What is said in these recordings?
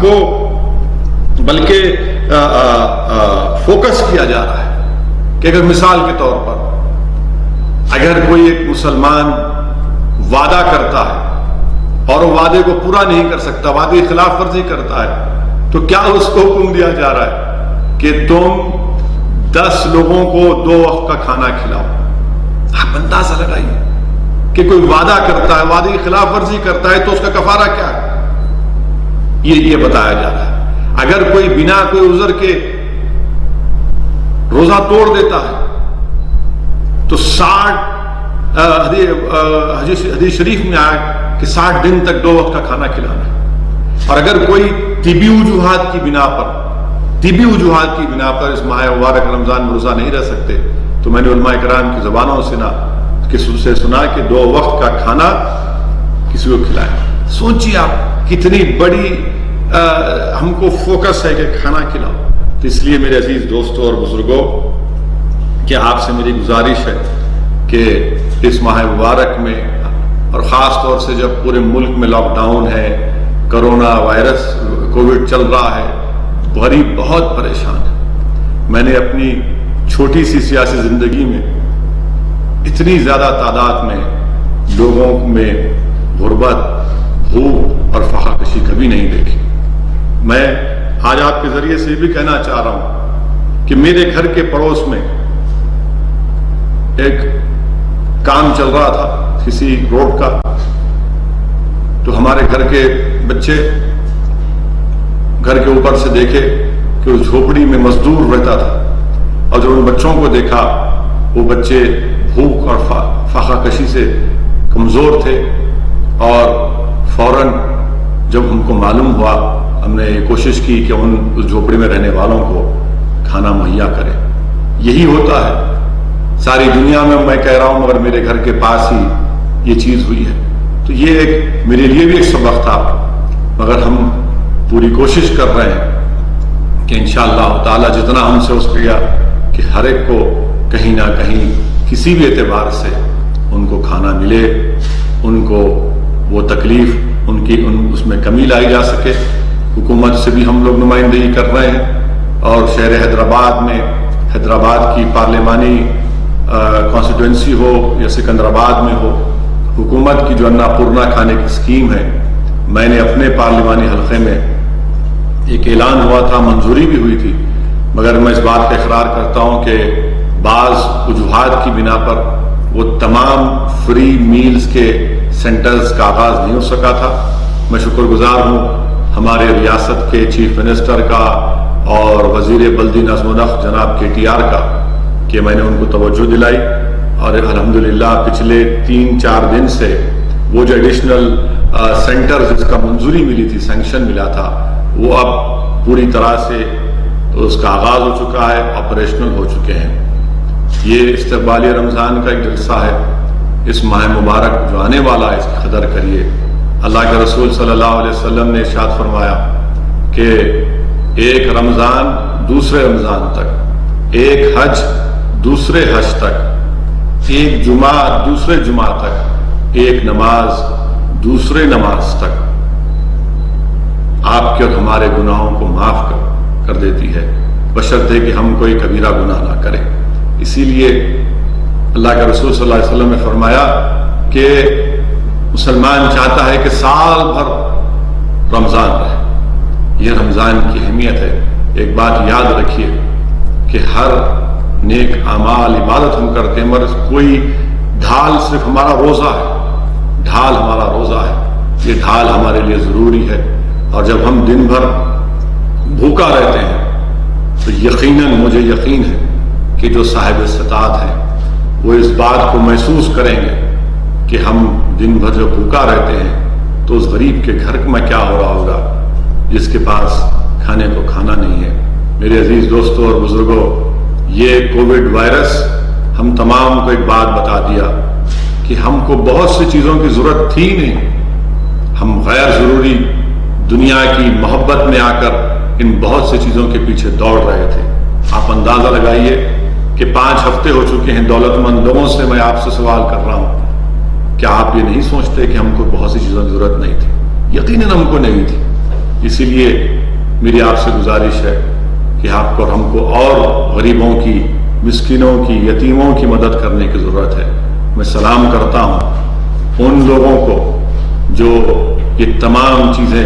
کو بلکہ فوکس کیا جا رہا ہے کہ اگر مثال کے طور پر اگر کوئی ایک مسلمان وعدہ کرتا ہے اور وہ وعدے کو پورا نہیں کر سکتا، وعدے کی خلاف ورزی کرتا ہے، تو کیا اس کو حکم دیا جا رہا ہے کہ تم 10 لوگوں کو 2 وقت کا کھانا کھلاؤ؟ آپ اندازہ لگائیے کہ کوئی وعدہ کرتا ہے، وعدے کی خلاف ورزی کرتا ہے تو اس کا کفارہ کیا ہے، یہ بتایا جا رہا ہے۔ اگر کوئی بنا کوئی عذر کے روزہ توڑ دیتا ہے تو 60 حدیث شریف میں آیا کہ 60 دن تک 2 وقت کا کھانا کھلانا ہے۔ اور اگر کوئی طبی وجوہات کی بنا پر اس ماہ مبارک رمضان میں روزہ نہیں رہ سکتے تو میں نے علماء کرام کی زبانوں سے سنا کہ 2 وقت کا کھانا کسی کو کھلائے۔ سوچیے آپ کتنی بڑی ہم کو فوکس ہے کہ کھانا کھلاؤ۔ تو اس لیے میرے عزیز دوستوں اور بزرگوں کہ آپ سے میری گزارش ہے کہ اس ماہ مبارک میں اور خاص طور سے جب پورے ملک میں لاک ڈاؤن ہے، کرونا وائرس کووڈ چل رہا ہے، غریب بہت پریشان ہے۔ میں نے اپنی چھوٹی سی سیاسی زندگی میں اتنی زیادہ تعداد میں لوگوں میں غربت، بھوک اور فاقہ کشی کبھی نہیں دیکھی۔ میں آج آپ کے ذریعے سے بھی کہنا چاہ رہا ہوں کہ میرے گھر کے پڑوس میں ایک کام چل رہا تھا کسی روڈ کا، تو ہمارے گھر کے بچے گھر کے اوپر سے دیکھے کہ اس جھوپڑی میں مزدور رہتا تھا، اور جب ان بچوں کو دیکھا وہ بچے بھوک اور فاقہ کشی سے کمزور تھے، اور فوراً جب ہم کو معلوم ہوا ہم نے یہ کوشش کی کہ اس جھوپڑی میں رہنے والوں کو کھانا مہیا کرے۔ یہی ہوتا ہے ساری دنیا میں کہہ رہا ہوں، مگر میرے گھر کے پاس ہی یہ چیز ہوئی ہے۔ تو یہ میرے لیے بھی ایک سبق تھا، مگر ہم پوری کوشش کر رہے ہیں کہ انشاءاللہ تعالی جتنا ہم سے ہو سکے کہ ہر ایک کو کہیں نہ کہیں کسی بھی اعتبار سے ان کو کھانا ملے، ان کو وہ تکلیف اس میں کمی لائی جا سکے۔ حکومت سے بھی ہم لوگ نمائندگی کر رہے ہیں، اور شہر حیدرآباد میں حیدرآباد کی پارلیمانی کانسٹیٹوئنسی ہو یا سکندرآباد میں ہو، حکومت کی جو اناپورنا کھانے کی اسکیم ہے، میں نے اپنے پارلیمانی حلقے میں ایک اعلان ہوا تھا، منظوری بھی ہوئی تھی، مگر میں اس بات کا اقرار کرتا ہوں کہ بعض وجوہات کی بنا پر وہ تمام فری میلز کے سینٹرز کا آغاز نہیں ہو سکا تھا۔ میں شکر گزار ہوں ہمارے ریاست کے چیف منسٹر کا اور وزیر بلدی نظم و نسق جناب KTR کا کہ میں نے ان کو توجہ دلائی، اور الحمدللہ پچھلے 3-4 دن سے وہ جو ایڈیشنل سینٹر جس کا منظوری ملی تھی، سینکشن ملا تھا، وہ اب پوری طرح سے اس کا آغاز ہو چکا ہے، آپریشنل ہو چکے ہیں۔ یہ استقبالیہ رمضان کا ایک جلسہ ہے، اس ماہ مبارک جو آنے والا ہے اس کی قدر کریے۔ اللہ کے رسول صلی اللہ علیہ وسلم نے ارشاد فرمایا کہ ایک رمضان دوسرے رمضان تک، ایک حج دوسرے حج تک، ایک جمعہ دوسرے جمعہ تک، ایک نماز دوسرے نماز تک آپ کے اور ہمارے گناہوں کو معاف کر دیتی ہے، بشرطے کہ ہم کوئی کبیرہ گناہ نہ کریں۔ اسی لیے اللہ کے رسول صلی اللہ علیہ وسلم نے فرمایا کہ مسلمان چاہتا ہے کہ سال بھر رمضان رہے۔ یہ رمضان کی اہمیت ہے۔ ایک بات یاد رکھیے کہ ہر نیک اعمال عبادت ہم کرتے ہیں، مگر کوئی ڈھال صرف ہمارا روزہ ہے، ڈھال ہمارا روزہ ہے، یہ ڈھال ہمارے لیے ضروری ہے۔ اور جب ہم دن بھر بھوکا رہتے ہیں تو یقیناً مجھے یقین ہے کہ جو صاحب استطاعت ہیں وہ اس بات کو محسوس کریں گے کہ ہم دن بھر جو بھوکا رہتے ہیں تو اس غریب کے گھر میں کیا ہو رہا ہوگا جس کے پاس کھانے کو کھانا نہیں ہے۔ میرے عزیز دوستوں اور بزرگوں، یہ کووڈ وائرس ہم تمام کو ایک بات بتا دیا کہ ہم کو بہت سی چیزوں کی ضرورت تھی نہیں، ہم غیر ضروری دنیا کی محبت میں آ کر ان بہت سی چیزوں کے پیچھے دوڑ رہے تھے۔ آپ اندازہ لگائیے کہ 5 ہفتے ہو چکے ہیں دولت مند لوگوں سے میں آپ سے سوال کر رہا ہوں، کیا آپ یہ نہیں سوچتے کہ ہم کو بہت سی چیزوں کی ضرورت نہیں تھی؟ یقیناً ہم کو نہیں تھی، اسی لیے میری آپ سے گزارش ہے کہ آپ کو اور ہم کو اور غریبوں کی، مسکینوں کی، یتیموں کی مدد کرنے کی ضرورت ہے۔ میں سلام کرتا ہوں ان لوگوں کو جو یہ تمام چیزیں،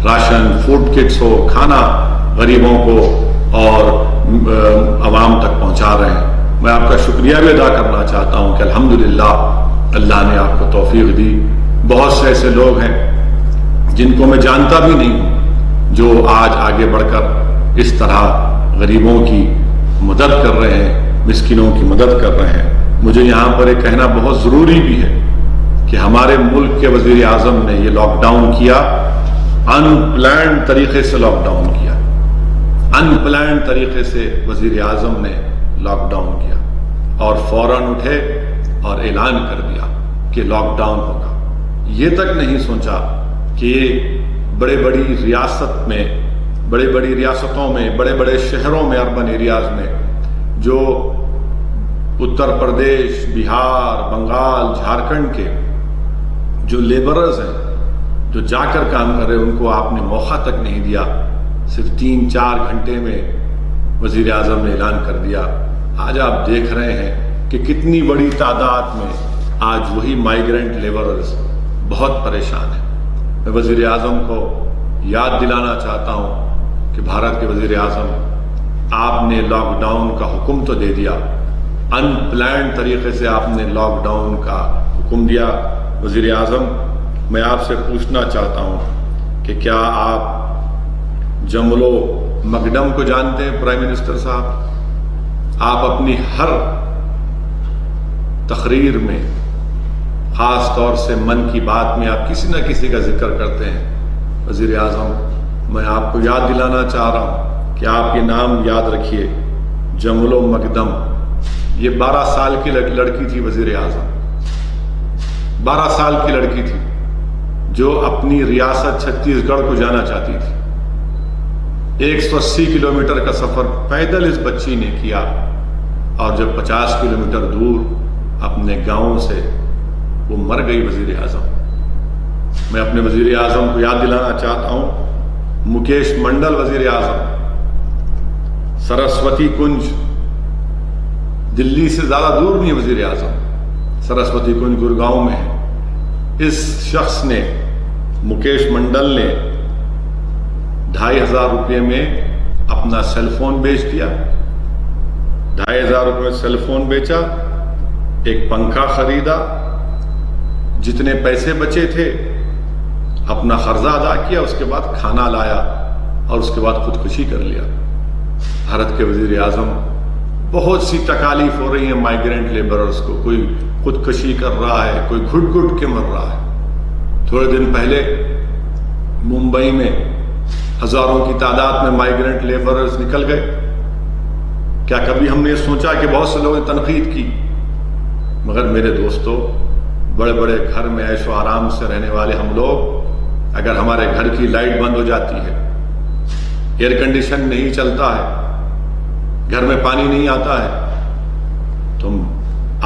راشن، فوڈ کٹس ہو، کھانا غریبوں کو اور عوام تک پہنچا رہے ہیں۔ میں آپ کا شکریہ بھی ادا کرنا چاہتا ہوں کہ الحمدللہ اللہ نے آپ کو توفیق دی۔ بہت سے ایسے لوگ ہیں جن کو میں جانتا بھی نہیں ہوں جو آج آگے بڑھ کر اس طرح غریبوں کی مدد کر رہے ہیں، مسکینوں کی مدد کر رہے ہیں۔ مجھے یہاں پر یہ کہنا بہت ضروری بھی ہے کہ ہمارے ملک کے وزیر اعظم نے یہ لاک ڈاؤن کیا، ان پلانڈ طریقے سے لاک ڈاؤن کیا، ان پلانڈ طریقے سے وزیر اعظم نے لاک ڈاؤن کیا اور فوراً اٹھے اور اعلان کر دیا کہ لاک ڈاؤن ہوگا۔ یہ تک نہیں سوچا کہ بڑے بڑی ریاست میں، بڑے بڑی ریاستوں میں، بڑے بڑے شہروں میں، اربن ایریاز میں جو اتر پردیش، بہار، بنگال، جھارکھنڈ کے جو لیبررز ہیں، جو جا کر کام کر رہے ہیں، ان کو آپ نے موقع تک نہیں دیا۔ صرف 3-4 گھنٹے میں وزیر اعظم نے اعلان کر دیا۔ آج آپ دیکھ رہے ہیں کہ کتنی بڑی تعداد میں آج وہی مائیگرنٹ لیبررز بہت پریشان ہیں۔ میں وزیر اعظم کو یاد دلانا چاہتا ہوں کہ بھارت کے وزیر اعظم، آپ نے لاک ڈاؤن کا حکم تو دے دیا، ان پلانڈ طریقے سے آپ نے لاک ڈاؤن کا حکم دیا۔ وزیر اعظم، میں آپ سے پوچھنا چاہتا ہوں کہ کیا آپ جملو مگڈم کو جانتے ہیں؟ پرائم منسٹر صاحب، آپ اپنی ہر تقریر میں، خاص طور سے من کی بات میں، آپ کسی نہ کسی کا ذکر کرتے ہیں۔ وزیر اعظم، میں آپ کو یاد دلانا چاہ رہا ہوں کہ آپ یہ نام یاد رکھیے، جملو مگدم۔ یہ 12 سال کی لڑکی تھی وزیر اعظم، 12 سال کی لڑکی تھی جو اپنی ریاست چھتیس گڑھ کو جانا چاہتی تھی۔ 180 کلومیٹر کا سفر پیدل اس بچی نے کیا، اور جب 50 کلومیٹر دور اپنے گاؤں سے وہ مر گئی وزیر اعظم۔ میں اپنے وزیر اعظم کو یاد دلانا چاہتا ہوں، مکیش منڈل وزیر اعظم، سرسوتی کنج دلی سے زیادہ دور نہیں وزیر اعظم، سرسوتی کنج گڑگاؤں میں ہے۔ اس شخص نے، مکیش منڈل نے 2500 روپے میں اپنا سیل فون بیچ دیا، 2500 روپے میں سیل فون بیچا، ایک پنکھا خریدا، جتنے پیسے بچے تھے اپنا قرضہ ادا کیا، اس کے بعد کھانا لایا اور اس کے بعد خودکشی کر لیا۔ بھارت کے وزیر اعظم، بہت سی تکالیف ہو رہی ہیں مائیگرنٹ لیبررز کو، کوئی خودکشی کر رہا ہے، کوئی گھٹ گھٹ کے مر رہا ہے۔ تھوڑے دن پہلے ممبئی میں ہزاروں کی تعداد میں مائیگرنٹ لیبررز نکل گئے۔ کیا کبھی ہم نے سوچا کہ بہت سے لوگوں نے تنقید کی، مگر میرے دوستو، بڑے بڑے گھر میں عیش و آرام سے رہنے والے ہم لوگ، اگر ہمارے گھر کی لائٹ بند ہو جاتی ہے، ایئر کنڈیشن نہیں چلتا ہے، گھر میں پانی نہیں آتا ہے، تو ہم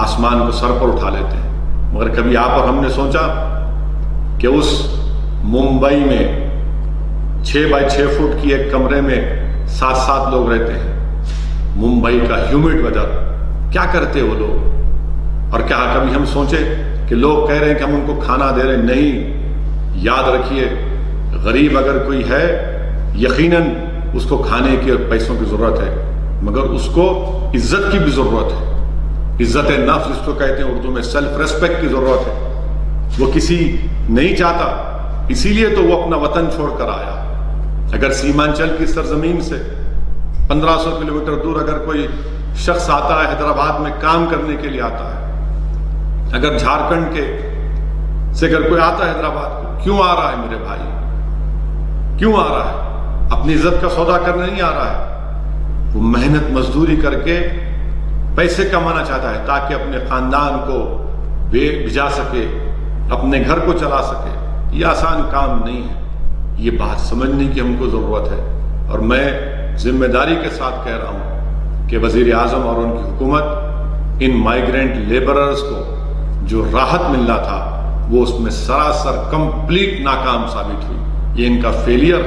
آسمان کو سر پر اٹھا لیتے ہیں۔ مگر کبھی آپ اور ہم نے سوچا کہ اس ممبئی میں 6 بائی 6 فٹ کی ایک کمرے میں 7 لوگ رہتے ہیں، ممبئی کا ہیومڈ ویدر، کیا کرتے وہ لوگ؟ اور کیا کبھی ہم سوچے کہ لوگ کہہ رہے ہیں کہ ہم ان کو کھانا دے رہے ہیں؟ نہیں، یاد رکھیے، غریب اگر کوئی ہے، یقیناً اس کو کھانے کی اور پیسوں کی ضرورت ہے، مگر اس کو عزت کی بھی ضرورت ہے۔ عزت نفس جس کو کہتے ہیں اردو میں، سیلف ریسپیکٹ کی ضرورت ہے۔ وہ کسی نہیں چاہتا، اسی لیے تو وہ اپنا وطن چھوڑ کر آیا۔ اگر سیمانچل کی سرزمین سے 1500 کلومیٹر دور اگر کوئی شخص آتا ہے، حیدرآباد میں کام کرنے کے لیے آتا ہے، اگر جھارکھنڈ کے سے اگر کوئی آتا ہے حیدرآباد کو، کیوں آ رہا ہے میرے بھائی؟ کیوں آ رہا ہے؟ اپنی عزت کا سودا کرنے نہیں آ رہا ہے، وہ محنت مزدوری کر کے پیسے کمانا چاہتا ہے تاکہ اپنے خاندان کو بھیجا سکے، اپنے گھر کو چلا سکے۔ یہ آسان کام نہیں ہے، یہ بات سمجھنے کی ہم کو ضرورت ہے۔ اور میں ذمہ داری کے ساتھ کہہ رہا ہوں کہ وزیر اعظم اور ان کی حکومت ان مائیگرنٹ لیبررز کو جو راحت ملنا تھا وہ اس میں سراسر کمپلیٹ ناکام ثابت ہوئی۔ یہ ان کا فیلئر.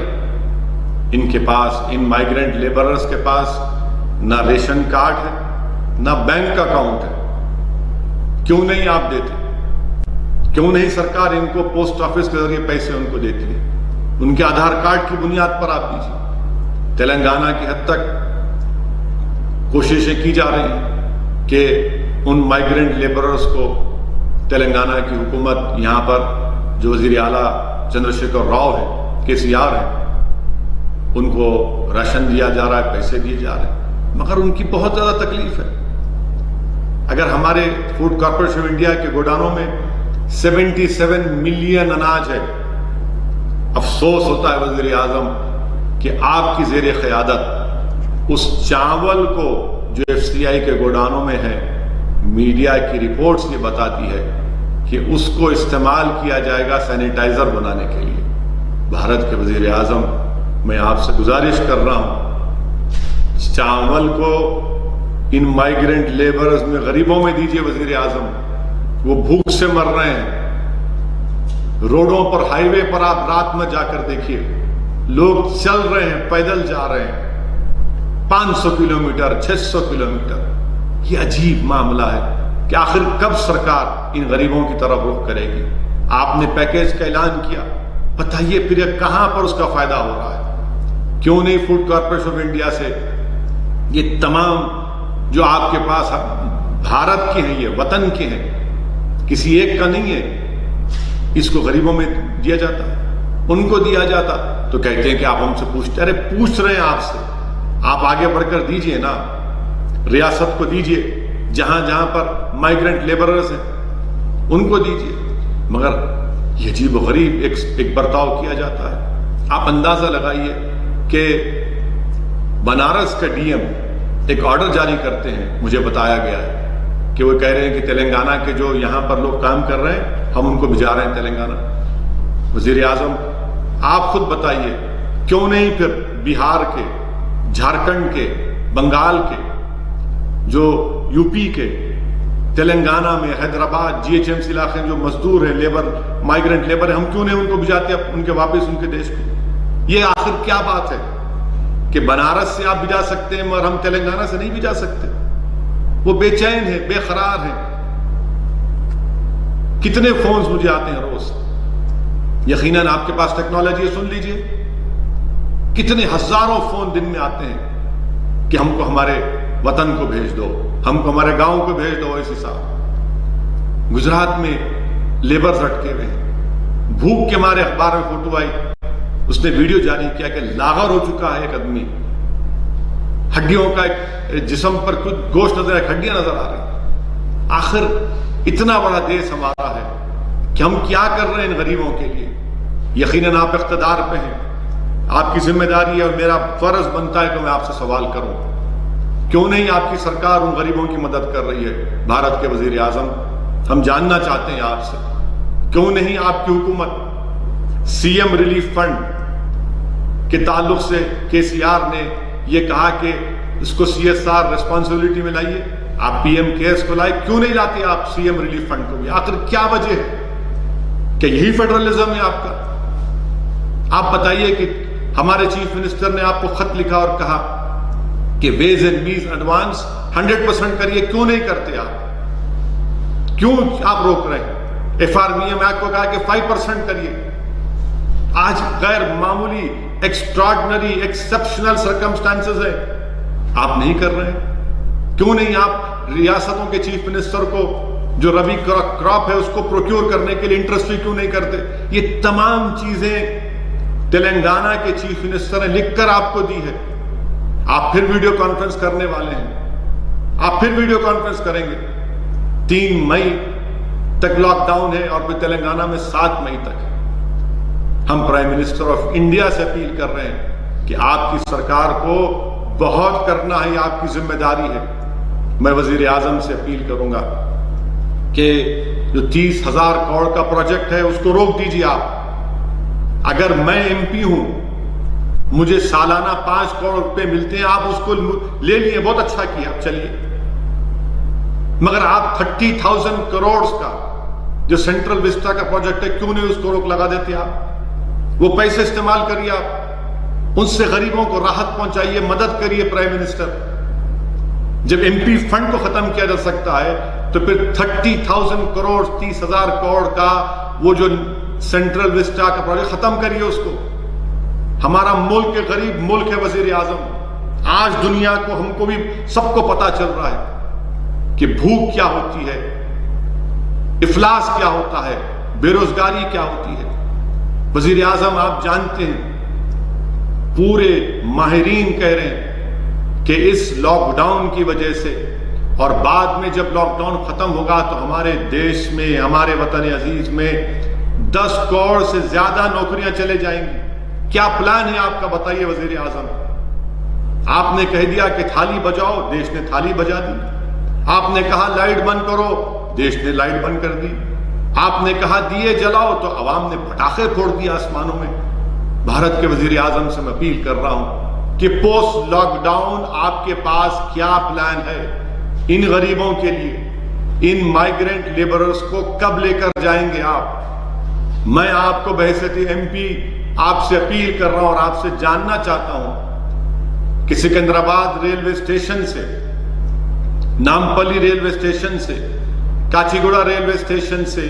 ان کے پاس، ان مائیگرنٹ لیبررز کے پاس نہ ریشن کارڈ ہے نہ بینک اکاؤنٹ ہے. کیوں نہیں آپ دیتے؟ کیوں نہیں سرکار ان کو پوسٹ آفس کے ذریعے پیسے ان کو دیتی ہے؟ ان کے آدھار کارڈ کی بنیاد پر آپ دیجیے. تلنگانہ کی حد تک کوششیں کی جا رہی ہیں کہ ان مائیگرنٹ لیبررز کو تلنگانہ کی حکومت، یہاں پر جو وزیر اعلیٰ چندر شیکھر راؤ ہے، KCR ہے، ان کو راشن دیا جا رہا ہے، پیسے دیے جا رہے ہیں، مگر ان کی بہت زیادہ تکلیف ہے. اگر ہمارے فوڈ کارپوریشن آف انڈیا کے گودانوں میں 77 ملین اناج ہے، افسوس ہوتا ہے وزیر اعظم کہ آپ کی زیر قیادت اس چاول کو جو FCI کے گودانوں میں ہے، میڈیا کی رپورٹس یہ بتاتی ہے کہ اس کو استعمال کیا جائے گا سینیٹائزر بنانے کے لیے. بھارت کے وزیر اعظم، میں آپ سے گزارش کر رہا ہوں، چاول کو ان مائیگرنٹ لیبرز میں، غریبوں میں دیجئے وزیر اعظم. وہ بھوک سے مر رہے ہیں. روڈوں پر، ہائی وے پر آپ رات میں جا کر دیکھیے، لوگ چل رہے ہیں، پیدل جا رہے ہیں 500 کلومیٹر 600 کلومیٹر. یہ عجیب معاملہ ہے کہ آخر کب سرکار ان غریبوں کی طرف رخ کرے گی؟ آپ نے پیکیج کا اعلان کیا، بتائیے پھر کہاں پر اس کا فائدہ ہو رہا ہے؟ کیوں نہیں فوڈ کارپوریشن آف انڈیا سے یہ تمام جو آپ کے پاس بھارت کے ہیں، یہ وطن کے ہیں، کسی ایک کا نہیں ہے، اس کو غریبوں میں دیا جاتا، ان کو دیا جاتا؟ تو کہتے ہیں کہ آپ ہم سے پوچھتے. ارے پوچھ رہے ہیں آپ سے، آپ آگے بڑھ کر دیجئے نا. ریاست کو دیجئے، جہاں جہاں پر مائیگرنٹ لیبررز ہیں ان کو دیجئے. مگر یہ عجیب و غریب ایک برتاؤ کیا جاتا ہے. آپ اندازہ لگائیے کہ بنارس کا DM ایک آرڈر جاری کرتے ہیں، مجھے بتایا گیا ہے کہ وہ کہہ رہے ہیں کہ تلنگانہ کے جو یہاں پر لوگ کام کر رہے ہیں، ہم ان کو بھجا رہے ہیں تلنگانہ. وزیر اعظم آپ خود بتائیے، کیوں نہیں پھر بہار کے، جھارکھنڈ کے، بنگال کے، جو UP کے، تلنگانہ میں، حیدرآباد GHMC علاقے میں جو مزدور ہیں، مائیگرنٹ لیبر ہیں، ہم کیوں نہیں ان کو بھجاتے ان کے واپس ان کے دیش کو؟ یہ آخر کیا بات ہے کہ بنارس سے آپ بھجا سکتے ہیں مگر ہم تلنگانہ سے نہیں بھجا سکتے؟ وہ بے چین ہیں، بے قرار ہیں. کتنے فونز مجھے آتے ہیں روز. یقیناً آپ کے پاس ٹیکنالوجی ہے، سن لیجئے، کتنے ہزاروں فون دن میں آتے ہیں کہ ہم کو ہمارے وطن کو بھیج دو، ہم کو ہمارے گاؤں کو بھیج دو. ایسے صاحب گجرات میں لیبرز اٹکے ہوئے ہیں، بھوک کے مارے. اخبار میں فوٹو آئی، اس نے ویڈیو جاری کیا کہ لاغر ہو چکا ہے ایک آدمی، ہڈیوں کا ایک جسم پر کچھ گوشت نظر ہے، ہڈیاں نظر آ رہی. آخر اتنا بڑا دیش ہمارا ہے کہ ہم کیا کر رہے ہیں ان غریبوں کے لیے؟ یقیناً آپ اقتدار پہ ہیں، آپ کی ذمہ داری ہے اور میرا فرض بنتا ہے کہ میں آپ سے سوال کروں، کیوں نہیں آپ کی سرکار ان غریبوں کی مدد کر رہی ہے؟ بھارت کے وزیر اعظم، ہم جاننا چاہتے ہیں آپ سے، کیوں نہیں آپ کی حکومت CM ریلیف فنڈ کے تعلق سے KCR نے یہ کہا کہ اس کو CSR ریسپانسبلٹی میں لائیے، آپ PM کیئرس کو لائے، کیوں نہیں لاتے آپ CM ریلیف فنڈ کو بھی؟ آخر کیا وجہ ہے؟ کہ یہی فیڈرلزم ہے آپ کا؟ آپ بتائیے کہ ہمارے چیف منسٹر نے آپ کو خط لکھا اور کہا کہ ویز اینڈ میز ایڈوانس 100% کریے، کیوں نہیں کرتے آپ؟ کیوں آپ روک رہے ہیں؟ FRBM ایکٹ کو کہا کہ 5% کریے. آج غیر معمولی، ایکسٹراڈنری، ایکسپشنل سرکمسٹانسز ہے، آپ نہیں کر رہے ہیں. کیوں نہیں آپ ریاستوں کے چیف منسٹر کو جو ربی کراپ ہے اس کو پروکیور کرنے کے لیے انٹرسٹ کیوں نہیں کرتے؟ یہ تمام چیزیں تلنگانہ کے چیف منسٹر نے لکھ کر آپ کو دی ہے. آپ پھر ویڈیو کانفرنس کرنے والے ہیں، آپ پھر ویڈیو کانفرنس کریں گے. 3 مئی تک لاک ڈاؤن ہے اور پھر تلنگانہ میں 7 مئی تک. ہم پرائم منسٹر آف انڈیا سے اپیل کر رہے ہیں کہ آپ کی سرکار کو بہت کرنا ہے، یہ آپ کی ذمہ داری ہے. میں وزیر اعظم سے اپیل کروں گا کہ جو 30,000 کروڑ کا پروجیکٹ ہے اس کو روک دیجیے آپ. اگر میں MP ہوں، مجھے سالانہ 5 کروڑ روپے ملتے ہیں، آپ اس کو لے لیے، بہت اچھا کیا، چلیے. مگر آپ 30,000 کروڑ کا جو سینٹرل وسٹا کا پروجیکٹ ہے، کیوں نہیں اس کو روک لگا دیتے آپ؟ وہ پیسے استعمال کریے آپ، ان سے غریبوں کو راحت پہنچائیے، مدد کریے پرائم منسٹر۔ جب ایم پی فنڈ کو ختم کیا جا سکتا ہے تو پھر 30,000 کروڑ 30,000 کروڑ کا وہ جو سینٹرل وسٹا کا پروجیکٹ ختم کریے اس کو۔ ہمارا ملک کے غریب ملک ہے وزیر اعظم، آج دنیا کو، ہم کو بھی سب کو پتا چل رہا ہے کہ بھوک کیا ہوتی ہے، افلاس کیا ہوتا ہے، بے روزگاری کیا ہوتی ہے۔ وزیر اعظم آپ جانتے ہیں، پورے ماہرین کہہ رہے ہیں کہ اس لاک ڈاؤن کی وجہ سے اور بعد میں جب لاک ڈاؤن ختم ہوگا تو ہمارے دیش میں، ہمارے وطن عزیز میں 10 کروڑ سے زیادہ نوکریاں چلے جائیں گی۔ کیا پلان ہے آپ کا، بتائیے وزیر اعظم۔ آپ نے کہہ دیا کہ تھالی بجاؤ، دیش نے تھالی بجا دی۔ آپ نے کہا لائٹ بند کرو، دیش نے لائٹ بند کر دی۔ آپ نے کہا دیے جلاؤ تو عوام نے پٹاخے پھوڑ دیا آسمانوں میں۔ بھارت کے وزیر اعظم سے میں اپیل کر رہا ہوں کہ پوسٹ لاک ڈاؤن آپ کے پاس کیا پلان ہے ان غریبوں کے لیے، ان مائیگرنٹ لیبررز کو کب لے کر جائیں گے آپ؟ میں آپ کو بحیثیت ایم پی آپ سے اپیل کر رہا ہوں اور آپ سے جاننا چاہتا ہوں کہ سکندرآباد ریلوے اسٹیشن سے، نامپلی ریلوے اسٹیشن سے، کاچی گوڑا ریلوے اسٹیشن سے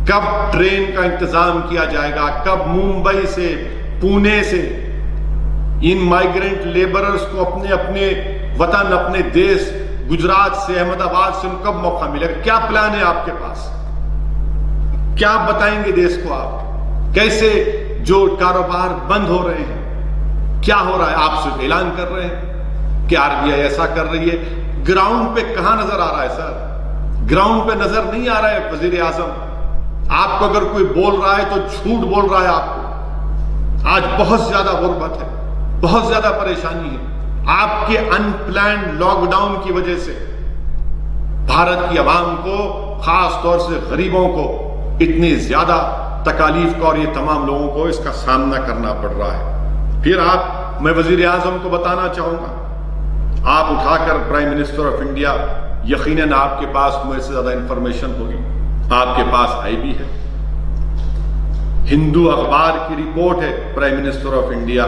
کب ٹرین کا انتظام کیا جائے گا، کب ممبئی سے، پونے سے ان مائیگرنٹ لیبررز کو اپنے اپنے وطن، اپنے دیش گجرات سے، احمد آباد سے ان کب موقع ملے گا؟ کیا پلان ہے آپ کے پاس؟ کیا بتائیں گے دیش کو آپ؟ کیسے جو کاروبار بند ہو رہے ہیں کیا ہو رہا ہے؟ آپ صرف اعلان کر رہے ہیں کہ آر بی آئی ایسا کر رہی ہے، گراؤنڈ پہ کہاں نظر آ رہا ہے سر؟ گراؤنڈ پہ نظر نہیں آ رہا ہے وزیر اعظم۔ آپ کو اگر کوئی بول رہا ہے تو جھوٹ بول رہا ہے آپ کو۔ آج بہت زیادہ غربت ہے، بہت زیادہ پریشانی ہے، آپ کے ان پلانڈ لاک ڈاؤن کی وجہ سے بھارت کی عوام کو، خاص طور سے غریبوں کو اتنی زیادہ تکالیف کا اور یہ تمام لوگوں کو اس کا سامنا کرنا پڑ رہا ہے۔ پھر میں وزیر اعظم کو بتانا چاہوں گا، آپ اٹھا کر پرائم منسٹر آف انڈیا، یقیناً آپ کے پاس مجھ سے زیادہ انفارمیشن ہوگی، آپ کے پاس آئی بھی ہے۔ ہندو اخبار کی رپورٹ ہے پرائم منسٹر آف انڈیا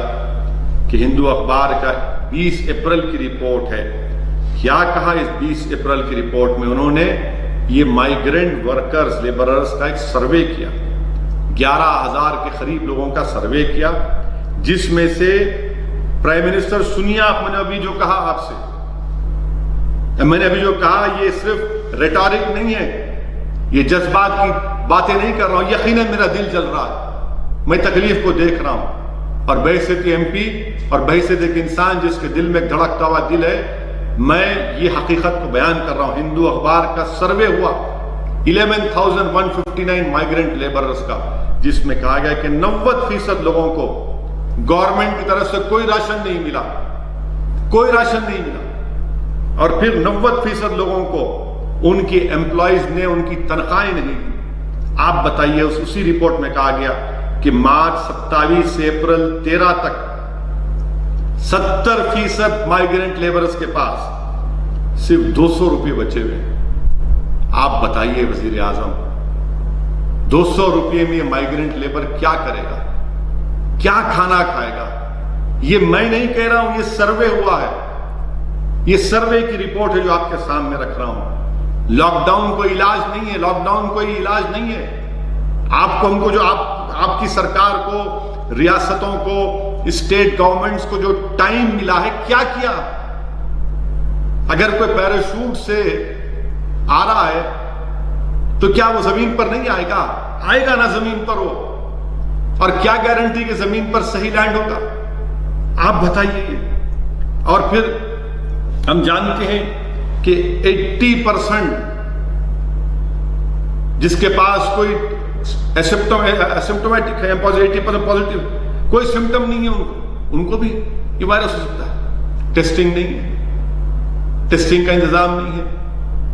کہ ہندو اخبار کا 20 اپریل کی رپورٹ ہے۔ کیا کہا اس 20 اپریل کی رپورٹ میں؟ انہوں نے یہ مائیگرنٹ ورکرز، لیبررز کا ایک سروے کیا، 11,000 کے قریب لوگوں کا سروے کیا، جس میں سے پرائم منسٹر سنیے آپ، میں نے ابھی جو کہا آپ سے، میں نے ابھی جو کہا یہ صرف ریٹارک نہیں ہے، یہ جذبات کی باتیں نہیں کر رہا ہوں، یقیناً میرا دل جل رہا ہے، میں تکلیف کو دیکھ رہا ہوں، اور بحیثیت ایم پی اور بحیثیت ایک انسان جس کے دل میں ایک دھڑکتا ہوا دل ہے، میں یہ حقیقت کو بیان کر رہا ہوں۔ ہندو اخبار کا سروے ہوا 11,159 مائیگرنٹ لیبررز کا، جس میں کہا گیا کہ 90% لوگوں کو گورنمنٹ کی طرف سے کوئی راشن نہیں ملا، کوئی راشن نہیں ملا، اور پھر 90% لوگوں کو ان کی امپلائیز نے ان کی تنخواہیں نہیں دی۔ آپ بتائیے، اسی رپورٹ میں کہا گیا کہ مارچ 27 سے اپریل 13 تک 70% مائیگرنٹ لیبرز کے پاس صرف 200 روپے بچے ہوئے۔ آپ بتائیے وزیر اعظم، 200 روپے میں مائیگرنٹ لیبر کیا کرے گا، کیا کھانا کھائے گا؟ یہ میں نہیں کہہ رہا ہوں، یہ سروے ہوا ہے، یہ سروے کی رپورٹ ہے جو آپ کے سامنے رکھ رہا ہوں۔ لاک ڈاؤن کوئی علاج نہیں ہے، لاک ڈاؤن کوئی علاج نہیں ہے۔ آپ کو، ہم کو، جو آپ کی سرکار کو، ریاستوں کو، اسٹیٹ گورنمنٹس کو جو ٹائم ملا ہے، کیا کیا؟ اگر کوئی پیراشوٹ سے آ رہا ہے تو کیا وہ زمین پر نہیں آئے گا؟ آئے گا نا زمین پر وہ، اور کیا گارنٹی کہ زمین پر صحیح لینڈ ہوگا؟ آپ بتائیے یہ۔ اور پھر ہم جانتے ہیں کہ 80% جس کے پاس کوئی اسمپٹومیٹک ہے، 80% پازیٹیو، کوئی سمٹم نہیں ہے ان کو بھی یہ وائرس ہو سکتا ہے۔ ٹیسٹنگ نہیں ہے، ٹیسٹنگ کا انتظام نہیں ہے۔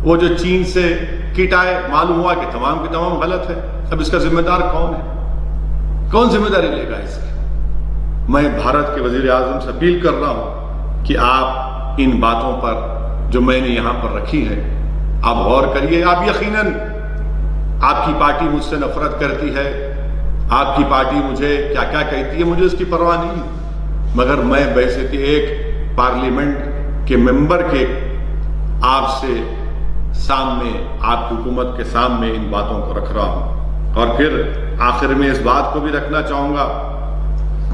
وہ جو چین سے کٹ آئے، معلوم ہوا کہ تمام کے تمام غلط ہے۔ اب اس کا ذمہ دار کون ہے؟ کون ذمہ داری لے گا اس کی؟ میں بھارت کے وزیر اعظم سے اپیل کر رہا ہوں کہ آپ ان باتوں پر جو میں نے یہاں پر رکھی ہے آپ غور کریے۔ آپ یقیناً، آپ کی پارٹی مجھ سے نفرت کرتی ہے، آپ کی پارٹی مجھے کیا کیا کہتی ہے، مجھے اس کی پرواہ نہیں، مگر میں بحیثیت ایک پارلیمنٹ کے ممبر کے آپ سے سامنے، آپ کی حکومت کے سامنے ان باتوں کو رکھ رہا ہوں۔ اور پھر آخر میں اس بات کو بھی رکھنا چاہوں گا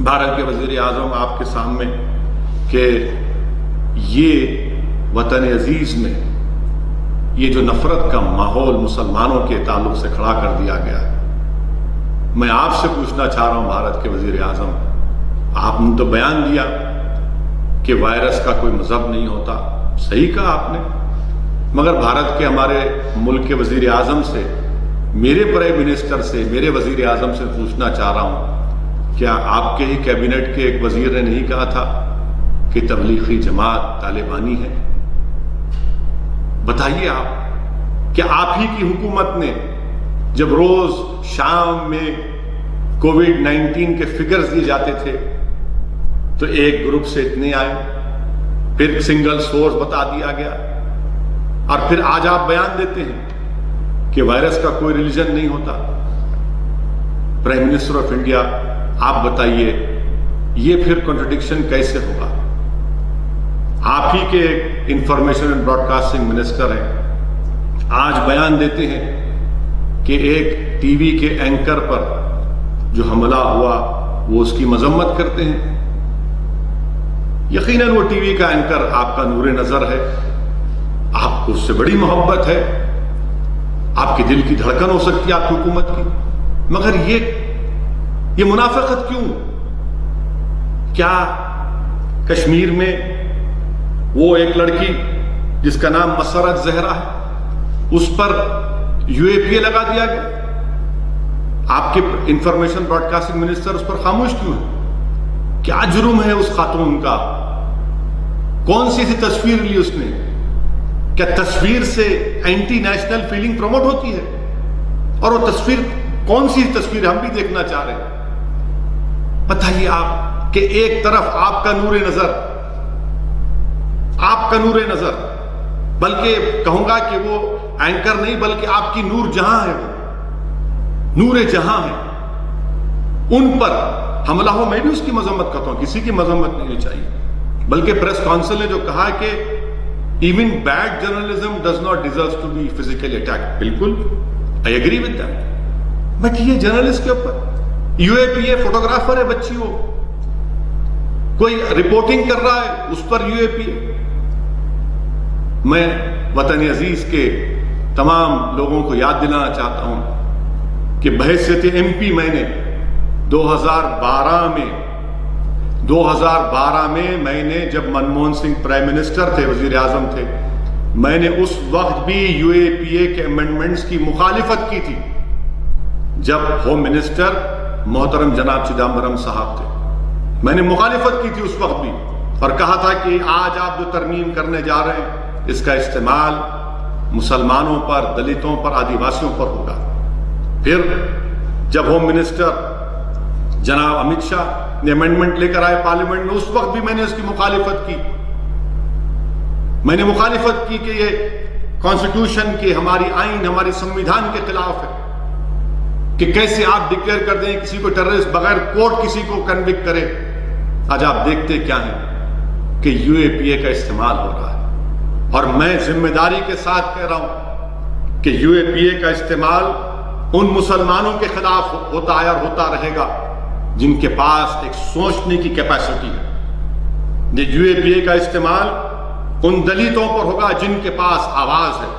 بھارت کے وزیر اعظم آپ کے سامنے کہ یہ وطن عزیز میں یہ جو نفرت کا ماحول مسلمانوں کے تعلق سے کھڑا کر دیا گیا ہے، میں آپ سے پوچھنا چاہ رہا ہوں بھارت کے وزیر اعظم، آپ نے تو بیان دیا کہ وائرس کا کوئی مذہب نہیں ہوتا، صحیح کہا آپ نے، مگر بھارت کے ہمارے ملک کے وزیر اعظم سے، میرے پرائم منسٹر سے، میرے وزیر اعظم سے پوچھنا چاہ رہا ہوں، کیا آپ کے ہی کیبنٹ کے ایک وزیر نے نہیں کہا تھا کہ تبلیغی جماعت طالبانی ہے؟ بتائیے آپ، کہ آپ ہی کی حکومت نے جب روز شام میں کووڈ-19 کے فگرز دیے جاتے تھے تو ایک گروپ سے اتنے آئے، پھر سنگل سورس بتا دیا گیا، اور پھر آج آپ بیان دیتے ہیں کہ وائرس کا کوئی ریلیجن نہیں ہوتا۔ پرائم منسٹر آف انڈیا، آپ بتائیے یہ پھر کنٹرڈکشن کیسے ہوگا؟ آپ ہی کے information and broadcasting minister ہیں، آج بیان دیتے ہیں کہ ایک ٹی وی کے اینکر پر جو حملہ ہوا وہ اس کی مذمت کرتے ہیں۔ یقیناً وہ ٹی وی کا اینکر آپ کا نور نظر ہے، آپ کو اس سے بڑی محبت ہے، آپ کے دل کی دھڑکن ہو سکتی ہے آپ کی حکومت کی، مگر یہ منافقت کیوں؟ کیا کشمیر میں وہ ایک لڑکی جس کا نام مسرت زہرا ہے، اس پر UAPA لگا دیا گیا؟ آپ کے انفارمیشن براڈ کاسٹنگ منسٹر اس پر خاموش کیوں ہے؟ کیا جرم ہے اس خاتون کا؟ کون سی تصویر لی اس نے؟ کیا تصویر سے اینٹی نیشنل فیلنگ پروموٹ ہوتی ہے؟ اور وہ تصویر کون سی تصویر ہم بھی دیکھنا چاہ رہے ہیں؟ بتائیے آپ کہ ایک طرف آپ کا نور نظر، بلکہ کہوں گا کہ وہ اینکر نہیں بلکہ آپ کی نور جہاں ہے، وہ نور جہاں ہے، ان پر حملہ ہو، میں بھی اس کی مذمت کرتا ہوں، کسی کی مذمت نہیں ہونی چاہیے، بلکہ پریس کونسل نے جو کہا کہ even bad journalism does not deserve to be physically attacked، بالکل I agree with that، but یہ جرنلسٹ کے اوپر UAPA، فوٹوگرافر ہے بچی، وہ کوئی رپورٹنگ کر رہا ہے اس پر UAPA۔ میں وطن عزیز کے تمام لوگوں کو یاد دلانا چاہتا ہوں کہ بحیثیت MP میں نے 2012 میں میں نے جب منموہن سنگھ پرائم منسٹر تھے، وزیر اعظم تھے، میں نے اس وقت بھی UAPA کے امینڈمنٹس کی مخالفت کی تھی، جب ہوم منسٹر محترم جناب چدمبرم صاحب تھے، میں نے مخالفت کی تھی اس وقت بھی، اور کہا تھا کہ آج آپ جو ترمیم کرنے جا رہے ہیں اس کا استعمال مسلمانوں پر، دلتوں پر، آدیواسیوں پر ہوگا۔ پھر جب ہوم منسٹر جناب امت شاہ نے امینڈمنٹ لے کر آئے پارلیمنٹ میں، اس وقت بھی میں نے اس کی مخالفت کی، میں نے مخالفت کی کہ یہ کانسٹیٹیوشن کے، ہماری آئین، ہماری سمویدھان کے خلاف ہے کہ کیسے آپ ڈکلیئر کر دیں کسی کو ٹیررسٹ، بغیر کورٹ کسی کو کنوکٹ کرے۔ آج آپ دیکھتے کیا ہیں کہ UAPA کا استعمال ہو رہا ہے، اور میں ذمہ داری کے ساتھ کہہ رہا ہوں کہ UAPA کا استعمال ان مسلمانوں کے خلاف ہوتا ہے اور ہوتا رہے گا جن کے پاس ایک سوچنے کی کیپیسٹی ہے۔ یہ UAPA کا استعمال ان دلتوں پر ہوگا جن کے پاس آواز ہے،